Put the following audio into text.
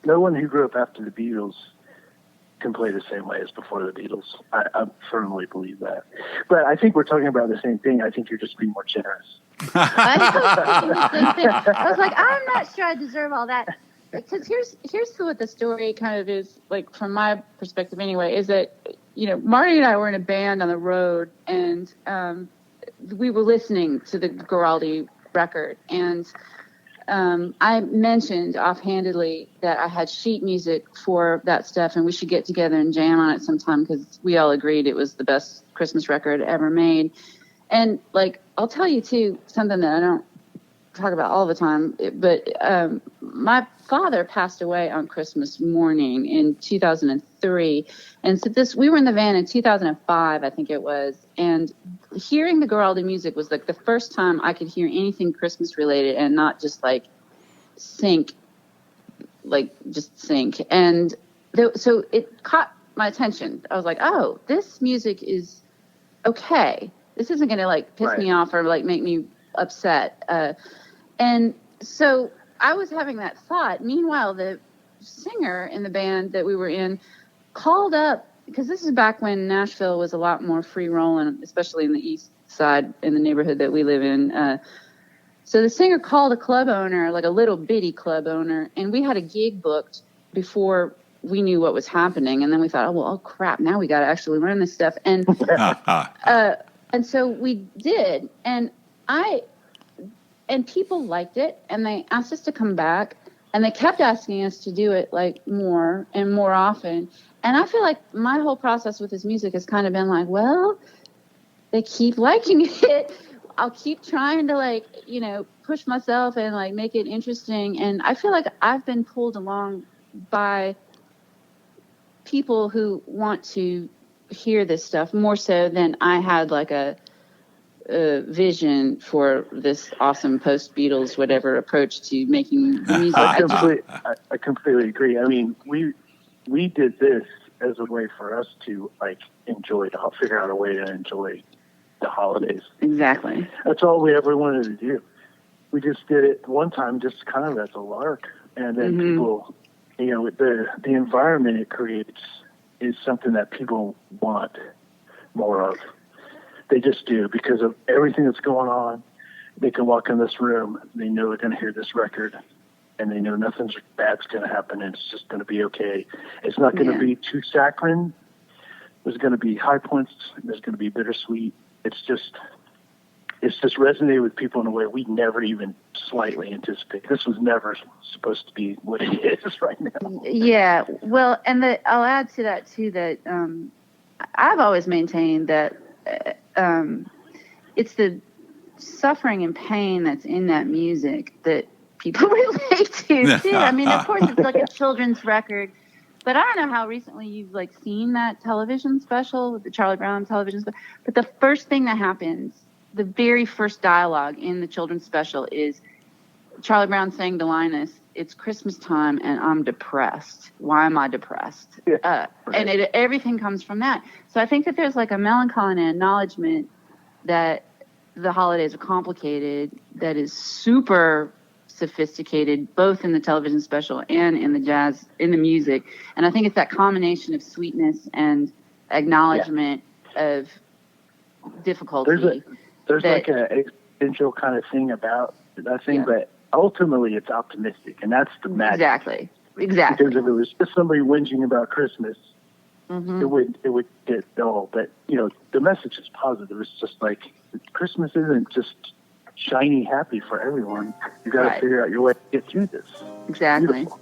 no one who grew up after the Beatles can play the same way as before the Beatles. I firmly believe that. But I think we're talking about the same thing. I think you're just being more generous. I was like, I'm not sure I deserve all that. Because here's what the story kind of is, like, from my perspective anyway, is that, Marty and I were in a band on the road, and we were listening to the Giraldi record, and I mentioned offhandedly that I had sheet music for that stuff, and we should get together and jam on it sometime, because we all agreed it was the best Christmas record ever made. And, like, I'll tell you, too, something that I don't talk about all the time, but my father passed away on Christmas morning in 2003. And so we were in the van in 2005, I think it was. And hearing the Giraldi music was like the first time I could hear anything Christmas related and not just like sync. And so it caught my attention. I was like, oh, this music is okay. This isn't going to like piss me off or like make me upset. And so I was having that thought. Meanwhile, the singer in the band that we were in called up, because this is back when Nashville was a lot more free rolling, especially in the east side in the neighborhood that we live in. So the singer called a club owner, like a little bitty club owner, and we had a gig booked before we knew what was happening. And then we thought, oh crap, now we got to actually learn this stuff. And and so we did, and people liked it, and they asked us to come back, and they kept asking us to do it like more and more often. And I feel like my whole process with this music has kind of been like, well, they keep liking it. I'll keep trying to like, push myself and like make it interesting. And I feel like I've been pulled along by people who want to hear this stuff more so than I had like a vision for this awesome post-Beatles whatever approach to making music. I completely agree. I mean, we did this as a way for us to like figure out a way to enjoy the holidays. Exactly. That's all we ever wanted to do. We just did it one time, just kind of as a lark, and then people, the environment it creates is something that people want more of. They just do, because of everything that's going on. They can walk in this room, they know they're going to hear this record, and they know nothing bad's going to happen, and it's just going to be okay. It's not going to be too saccharine. There's going to be high points. There's going to be bittersweet. It's just resonated with people in a way we never even slightly anticipated. This was never supposed to be what it is right now. Yeah, well, and I'll add to that too that I've always maintained that it's the suffering and pain that's in that music that people relate to too. I mean, of course, it's like a children's record, but I don't know how recently you've like seen that television special, the Charlie Brown television special. But the first thing that happens, the very first dialogue in the children's special is Charlie Brown saying to Linus, "It's Christmas time and I'm depressed. Why am I depressed?" And everything comes from that. So I think that there's like a melancholy and acknowledgement that the holidays are complicated, that is super sophisticated, both in the television special and in the jazz, in the music. And I think it's that combination of sweetness and acknowledgement of difficulty. There's like an existential kind of thing about that thing, but ultimately it's optimistic, and that's the magic. Exactly. Because if it was just somebody whinging about Christmas, it would get dull. But the message is positive. It's just like Christmas isn't just shiny happy for everyone. You got to figure out your way to get through this. Exactly. Beautiful.